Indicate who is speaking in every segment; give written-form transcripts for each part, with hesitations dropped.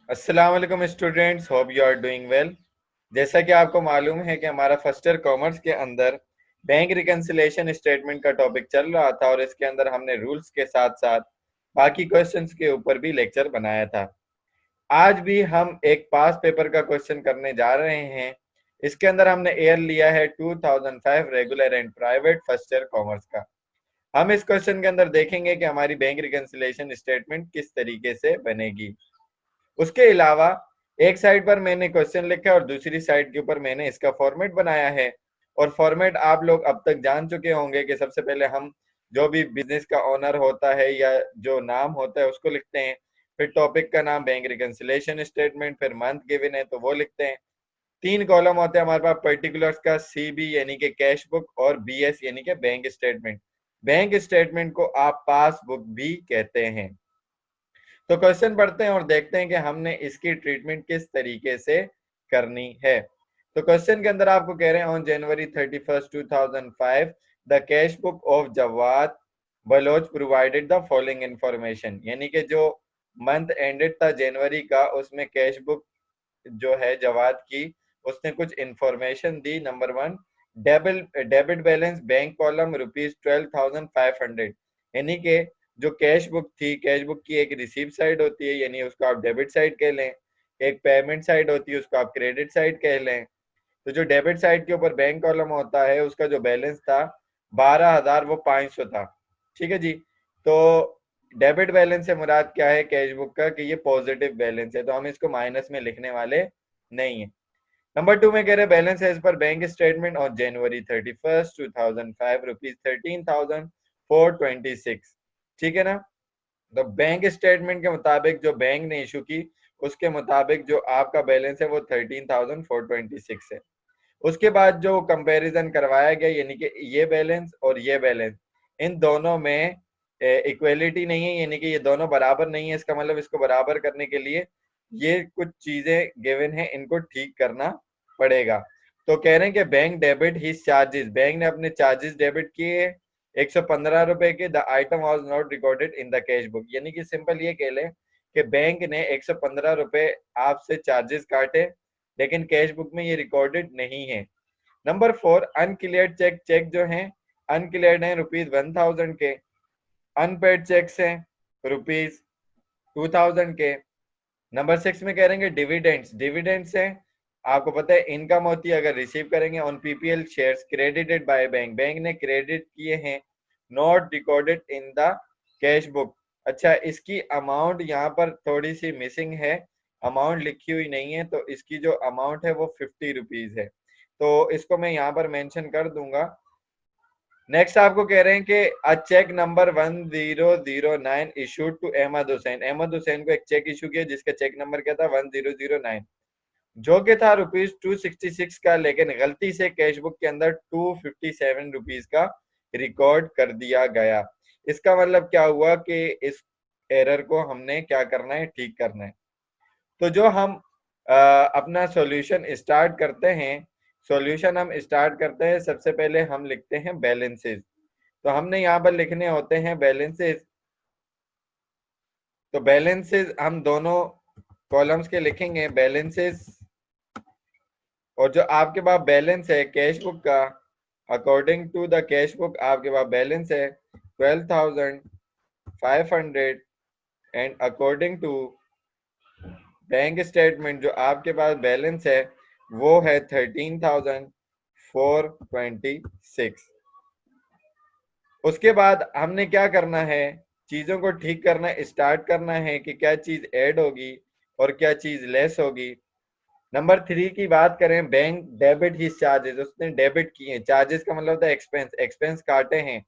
Speaker 1: अस्सलाम वालेकुम students, hope you are doing well. जैसा कि आपको मालूम है कि हमारा फर्स्ट ईयर कॉमर्स के अंदर बैंक रिकन्सिलेशन स्टेटमेंट का टॉपिक चल रहा था और इसके अंदर हमने रूल्स के साथ साथ बाकी क्वेश्चंस के ऊपर भी लेक्चर बनाया था। आज भी हम एक पास पेपर का क्वेश्चन करने जा रहे हैं। इसके अंदर हमने ईयर लिया है 2005 regular and private first year commerce का। हम इस क्वेश्चन के अंदर देखेंगे कि हमारी बैंक रिकन्सिलेशन स्टेटमेंट किस तरीके से बनेगी। उसके अलावा एक साइड पर मैंने क्वेश्चन लिखा है और दूसरी साइड के ऊपर मैंने इसका फॉर्मेट बनाया है। और फॉर्मेट आप लोग अब तक जान चुके होंगे कि सबसे पहले हम जो भी बिजनेस का ओनर होता है या जो नाम होता है उसको लिखते हैं, फिर टॉपिक का नाम बैंक रिकन्सिलेशन स्टेटमेंट, फिर मंथ गिवन है तो वो लिखते हैं। 3 कॉलम होते हैं हमारे पास पर्टिकुलर्स का, सीबी यानी कि कैश बुक और बीएस यानी कि बैंक स्टेटमेंट। बैंक स्टेटमेंट को आप पासबुक भी कहते हैं। तो क्वेश्चन पढ़ते हैं और देखते हैं कि हमने इसकी ट्रीटमेंट किस तरीके से करनी है। तो क्वेश्चन के अंदर आपको कह रहे हैं on January 31st 2005 the cash book of Jawad Baloch provided the following information, यानी कि जो मंथ एंडेड था जनवरी का, उसमें कैश बुक जो है जवाद की, उसने कुछ इंफॉर्मेशन दी। Number 1, debit balance bank column ₹12,500, यानी कि जो कैश बुक थी, कैश बुक की एक रिसीव साइड होती है यानी उसको आप डेबिट साइड कह लें, एक पेमेंट साइड होती है उसको आप क्रेडिट साइड कह लें। तो जो डेबिट साइड के ऊपर बैंक कॉलम होता है उसका जो बैलेंस था 12,500 था। ठीक है जी। तो डेबिट बैलेंस से मुराद क्या है कैश बुक का कि ये पॉजिटिव बैलेंस है, तो हम इसको माइनस में लिखने वाले नहीं है। नंबर 2 में कह रहे balance as per bank statement on January 31st 2005 ₹13,426। ठीक है ना। तो बैंक स्टेटमेंट के मुताबिक जो बैंक ने इशू की उसके मुताबिक जो आपका बैलेंस है वो 13,426 है। उसके बाद जो कंपैरिजन करवाया गया यानी कि ये बैलेंस और ये बैलेंस, इन दोनों में इक्वलिटी नहीं है, यानी कि ये दोनों बराबर नहीं है। इसका मतलब इसको बराबर करने के लिए ये कुछ चीजें गिवन है, इनको ठीक करना पड़ेगा। तो कह रहे हैं कि bank debit his charges, bank ने अपने चार्जेस डेबिट किए 115 रुपए के। The item was not recorded in the cash book, यानी कि सिंपल ये कह लें कि बैंक ने 115 रुपए आपसे चार्जेस काटे लेकिन कैश बुक में ये रिकॉर्डेड नहीं है। नंबर 4, अनक्लियर्ड चेक, चेक जो है अनक्लियर्ड है ₹1000 के। अनपेड चेक्स हैं ₹2000 के। नंबर 6 में कह रहे हैं डिविडेंड्स, डिविडेंड्स हैं आपको पता है इनकम होती है अगर रिसीव करेंगे on PPL shares credited by bank, bank ने क्रेडिट किए हैं, not recorded in the cash book. अच्छा, इसकी अमाउंट यहाँ पर थोड़ी सी मिसिंग है, अमाउंट लिखी हुई नहीं है, तो इसकी जो अमाउंट है वो 50 रुपीज है, तो इसको मैं यहाँ पर मेंशन कर दूंगा। नेक्स्ट आपको कह रहे हैं कि a cheque number 1009 issued to Ahmed Hussain, Ahmed Hussain को एक चेक इशू किया जिसका चेक नंबर क्या था 1009, जो कि था ₹266 का, लेकिन गलती से कैश बुक के अंदर ₹257 का रिकॉर्ड कर दिया गया। इसका मतलब क्या हुआ कि इस एरर को हमने क्या करना है, ठीक करना है। तो जो हम अपना सॉल्यूशन स्टार्ट करते हैं, सॉल्यूशन हम स्टार्ट करते हैं, सबसे पहले हम लिखते हैं बैलेंसेस। तो हमने यहाँ पर लिखने होते हैं बैलेंसेस। तो बैलेंसेस हम दोनों कॉलम्स के लिखेंगे बैलेंसेस, और जो आपके पास बैलेंस है कैश बुक का, according to the cash book आपके पास बैलेंस है 12,500 and according to bank statement जो आपके पास बैलेंस है वो है 13,426। उसके बाद हमने क्या करना है, चीजों को ठीक करना स्टार्ट करना है कि क्या चीज ऐड होगी और क्या चीज लेस होगी। नंबर 3 की बात करें, बैंक डेबिट ही चार्जेस, उसने डेबिट किए, चार्जेस का मतलब होता है एक्सपेंस, एक्सपेंस काटे हैं,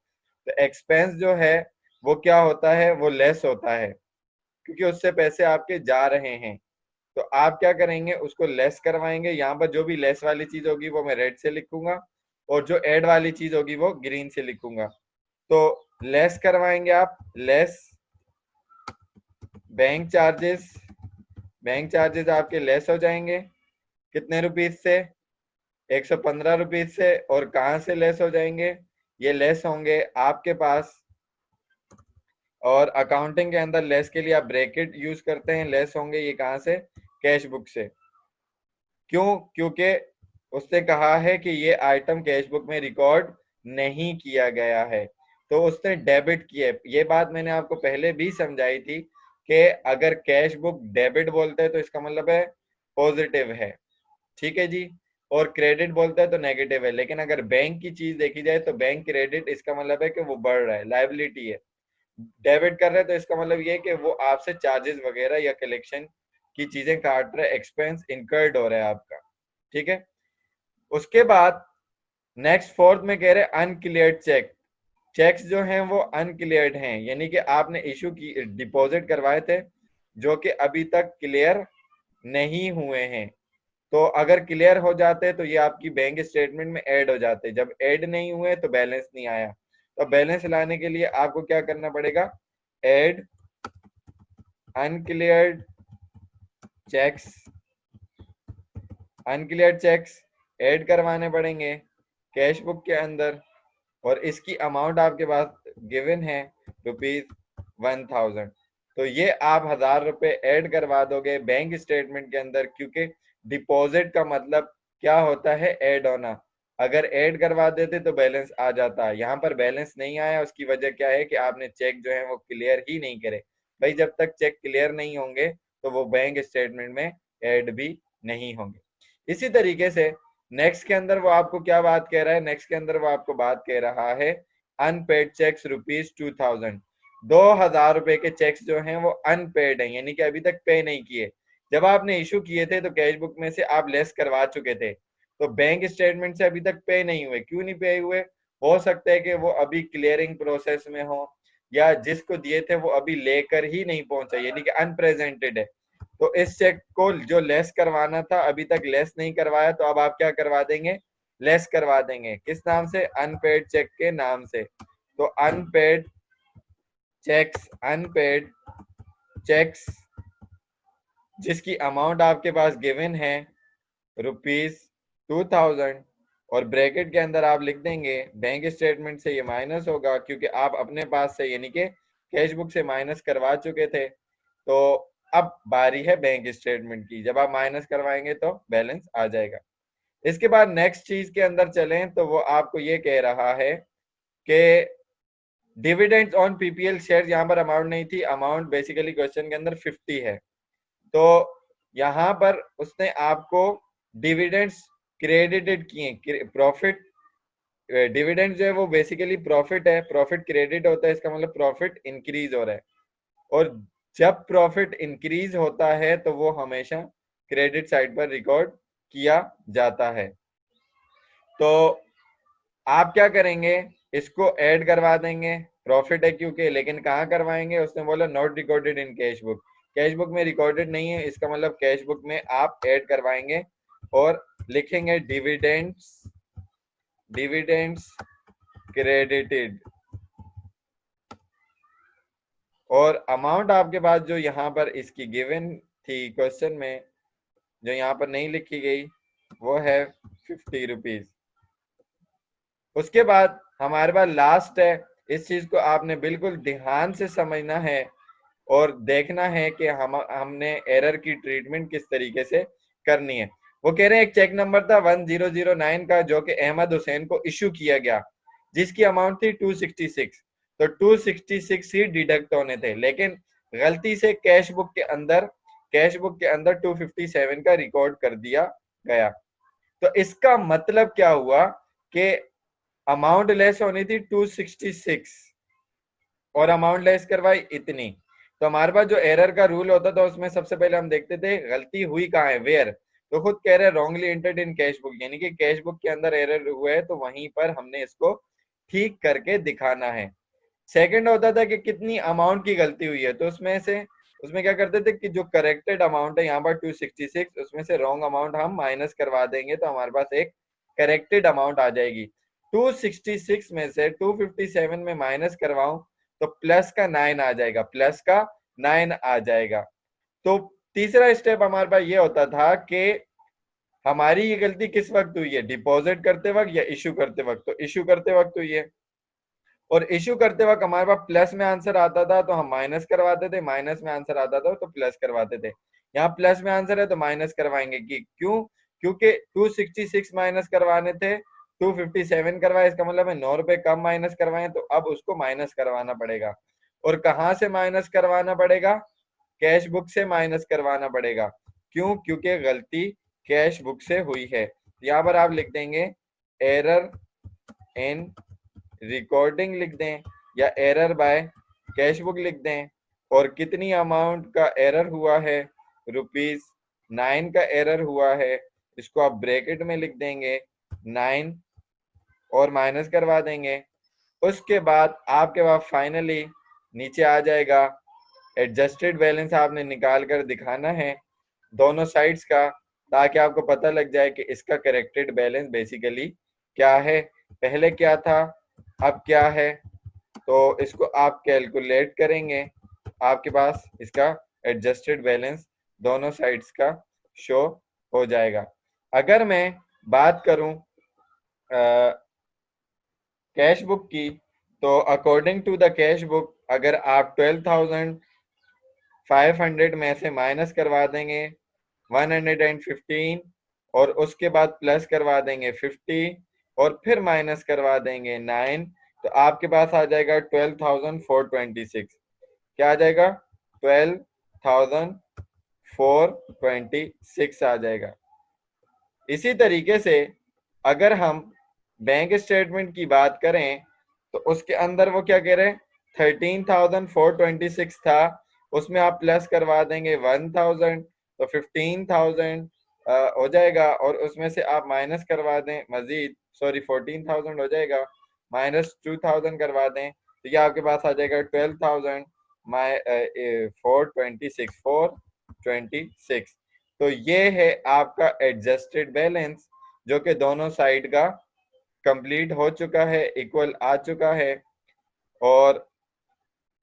Speaker 1: तो एक्सपेंस जो है वो क्या होता है, वो लेस होता है क्योंकि उससे पैसे आपके जा रहे हैं। तो आप क्या करेंगे, उसको लेस करवाएंगे। यहाँ पर जो भी लेस वाली चीज होगी वो मैं रेड से लिखूंगा और जो ऐड वाली चीज होगी वो ग्रीन से लिखूंगा। तो लेस करवाएंगे आप, less bank charges, bank charges आपके लेस हो जाएंगे कितने रुपीज से, 115 रुपीज से। और कहाँ से लेस हो जाएंगे, ये लेस होंगे आपके पास और अकाउंटिंग के अंदर लेस के लिए आप ब्रैकेट यूज करते हैं। लेस होंगे ये कहाँ से? कैश बुक से। क्यों? क्योंकि उसने कहा है कि ये आइटम कैश बुक में रिकॉर्ड नहीं किया गया है, तो उसने डेबिट किया। ये बात मैंने आपको पहले भी समझाई थी कि अगर कैश बुक डेबिट बोलते हैं तो इसका मतलब है पॉजिटिव है, ठीक है जी। और क्रेडिट बोलता है तो नेगेटिव है। लेकिन अगर बैंक की चीज देखी जाए तो बैंक क्रेडिट इसका मतलब है कि वो बढ़ रहा है, लायबिलिटी है। डेबिट कर रहे हैं तो इसका मतलब ये है कि वो आपसे चार्जेस वगैरह या कलेक्शन की चीजें काट रहे हैं, एक्सपेंस इनकर्ड हो रहा है आपका, ठीक है। उसके बाद नेक्स्ट फोर्थ में कह रहे हैं अनक्लियर्ड चेक। चेक्स जो हैं वो अनक्लियर्ड हैं, यानी कि आपने इशू की डिपॉजिट करवाए थे जो कि अभी तक क्लियर नहीं हुए हैं। तो अगर क्लियर हो जाते तो ये आपकी बैंक स्टेटमेंट में ऐड हो जाते। जब ऐड नहीं हुए तो बैलेंस नहीं आया। तो बैलेंस लाने के लिए आपको क्या करना पड़ेगा? ऐड अनक्लियर्ड चेक्स, अनक्लियर्ड चेक्स ऐड करवाने पड़ेंगे कैश बुक के अंदर। और इसकी अमाउंट आपके पास गिवन है ₹1000। तो ये आप ₹1000 ऐड करवा दोगे बैंक स्टेटमेंट के अंदर, क्योंकि डिपॉजिट का मतलब क्या होता है? ऐड होना। अगर ऐड करवा देते तो बैलेंस आ जाता। यहाँ पर बैलेंस नहीं आया, उसकी वजह क्या है कि आपने चेक जो है वो क्लियर ही नहीं करे। भाई जब तक चेक क्लियर नहीं होंगे तो वो बैंक स्टेटमेंट में ऐड भी नहीं होंगे। इसी तरीके से नेक्स्ट के अंदर वो आपको क्या बात कह रहा है? नेक्स्ट के अंदर वो आपको बात कह रहा है अनपेड चेक्स ₹2000। ₹2000 के चेक्स जो हैं वो अनपेड हैं, यानी कि अभी तक पे नहीं किए। जब आपने इशू किए थे तो कैश बुक में से आप लेस करवा चुके थे, तो बैंक स्टेटमेंट से अभी तक पे नहीं हुए। क्यों नहीं पे हुए? हो सकता है कि वो अभी क्लियरिंग प्रोसेस में हो, या जिसको दिए थे वो अभी लेकर ही नहीं पहुंचा, यानी कि अनप्रेजेंटेड है। तो इस चेक को जो लेस करवाना था अभी तक लेस नहीं करवाया, तो अब आप क्या करवा देंगे? लेस करवा देंगे। किस नाम से? अनपेड चेक के नाम से। तो अनपेड चेक्स, अनपेड चेक्स जिसकी अमाउंट आपके पास गिवन है ₹2000, और ब्रैकेट के अंदर आप लिख देंगे बैंक स्टेटमेंट से ये माइनस होगा, क्योंकि आप अपने पास से यानी कि कैश बुक से माइनस करवा चुके थे। तो अब बारी है बैंक स्टेटमेंट की। जब आप माइनस करवाएंगे तो बैलेंस आ जाएगा। इसके बाद नेक्स्ट चीज के अंदर चलें तो वो आपको ये कह रहा है कि डिविडेंड्स ऑन पीपीएल शेयर। यहाँ पर अमाउंट नहीं थी, अमाउंट बेसिकली क्वेश्चन के अंदर 50 है। तो यहाँ पर उसने आपको डिविडेंड्स क्रेडिटेड किए, प्रॉफिट। डिविडेंड जो है वो बेसिकली प्रॉफिट है, प्रॉफिट क्रेडिट होता है, इसका मतलब प्रॉफिट इंक्रीज हो रहा है। और जब प्रॉफिट इंक्रीज होता है तो वो हमेशा क्रेडिट साइड पर रिकॉर्ड किया जाता है। तो आप क्या करेंगे? इसको ऐड करवा देंगे, प्रॉफिट है क्योंकि। लेकिन कहाँ करवाएंगे? उसने बोला not recorded in cash book. Cash book में रिकॉर्डेड नहीं है, इसका मतलब कैश बुक में आप ऐड करवाएंगे और लिखेंगे डिविडेंड्स, डिविडेंड्स क्रेडिटेड। और अमाउंट आपके पास जो यहाँ पर इसकी गिवन थी क्वेश्चन में, जो यहाँ पर नहीं लिखी गई, वो है ₹50। उसके बाद हमारे पास लास्ट है। इस चीज को आपने बिल्कुल ध्यान से समझना है और देखना है कि हमने एरर की ट्रीटमेंट किस तरीके से करनी है। वो कह रहे हैं एक चेक नंबर था 1009 का जो कि अहमद हुसैन को इशू किया गया, जिसकी अमाउंट थी 266। तो 266 ही डिडक्ट होने थे, लेकिन गलती से कैश बुक के अंदर 257 का रिकॉर्ड कर दिया गया। तो इसका मतलब क्या हुआ कि अमाउंट लेस होनी थी 266 और अमाउंट लेस करवाई इतनी। तो हमारे पास जो एरर का रूल होता था उसमें सबसे पहले हम देखते थे गलती हुई कहाँ है, वेयर। तो खुद कह रहे wrongly entered in cash book, यानी कि कैश बुक के अंदर एरर हुआ है तो वहीं पर हमने इसको ठीक करके दिखाना है। सेकंड होता था कि कितनी अमाउंट की गलती हुई है, तो उसमें क्या करते थे कि जो करेक्टेड अमाउंट है यहाँ पर 266, उसमें से रॉन्ग अमाउंट हम माइनस करवा देंगे तो हमारे पास एक करेक्टेड अमाउंट आ जाएगी। 266 में से 257 में माइनस करवाऊं तो प्लस का 9 आ जाएगा, प्लस का 9 आ जाएगा। तो तीसरा स्टेप हमारे पास ये होता था कि हमारी ये गलती किस वक्त हुई है, डिपॉजिट करते वक्त या इशू करते वक्त? तो इशू करते वक्त हुई है। और इशू करते वक्त हमारे पास प्लस में आंसर आता था तो हम माइनस करवाते थे, माइनस में आंसर आता था तो प्लस करवाते थे। यहाँ प्लस में आंसर है तो माइनस करवाएंगे। कि क्यों? क्योंकि 266 माइनस करवाने थे, 257 करवाए, इसका मतलब है 9 रुपए कम माइनस करवाए, तो अब उसको माइनस करवाना पड़ेगा। और कहाँ से माइनस करवाना पड़ेगा? कैश बुक से माइनस करवाना पड़ेगा। क्यों? क्योंकि गलती कैश बुक से हुई है। यहाँ पर आप लिख देंगे एरर इन रिकॉर्डिंग लिख दें, या एरर बाय कैश बुक लिख दें। और कितनी अमाउंट का एरर हुआ है? ₹9 का एरर हुआ है। इसको आप ब्रैकेट में लिख देंगे 9 और माइनस करवा देंगे। उसके बाद आपके पास फाइनली नीचे आ जाएगा एडजस्टेड बैलेंस। आपने निकाल कर दिखाना है दोनों साइड्स का, ताकि आपको पता लग जाए कि इसका करेक्टेड बैलेंस बेसिकली क्या है, पहले क्या था अब क्या है। तो इसको आप कैलकुलेट करेंगे, आपके पास इसका एडजस्टेड बैलेंस दोनों साइड्स का शो हो जाएगा। अगर मैं बात करूं कैश बुक की, तो according to the cash book अगर आप 12,500 में से माइनस करवा देंगे 115 और उसके बाद प्लस करवा देंगे 50 और फिर माइनस करवा देंगे 9, तो आपके पास आ जाएगा 12,426। क्या आ जाएगा? 12,426 आ जाएगा। इसी तरीके से अगर हम बैंक स्टेटमेंट की बात करें तो उसके अंदर वो क्या कह रहे हैं, 13,426 था, उसमें आप प्लस करवा देंगे 1,000 तो 15,000 हो जाएगा। और उसमें से आप माइनस करवा दें मजीद, सॉरी 14,000 हो जाएगा, माइनस 2,000 करवा दें तो ये आपके पास आ जाएगा 12,000 426। तो ये है आपका एडजस्टेड बैलेंस, जो कि दोनों साइड का कंप्लीट हो चुका है, इक्वल आ चुका है। और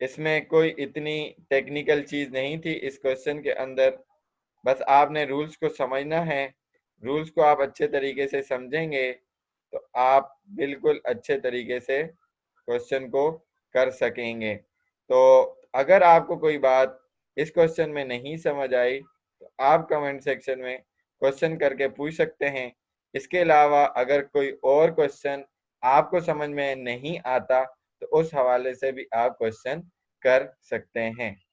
Speaker 1: इसमें कोई इतनी टेक्निकल चीज नहीं थी इस क्वेश्चन के अंदर, बस आपने रूल्स को समझना है। रूल्स को आप अच्छे तरीके से समझेंगे तो आप बिल्कुल अच्छे तरीके से क्वेश्चन को कर सकेंगे। तो अगर आपको कोई बात इस क्वेश्चन में नहीं समझ आई तो आप कमेंट सेक्शन में क्वेश्चन करके पूछ सकते हैं। इसके अलावा अगर कोई और क्वेश्चन आपको समझ में नहीं आता तो उस हवाले से भी आप क्वेश्चन कर सकते हैं।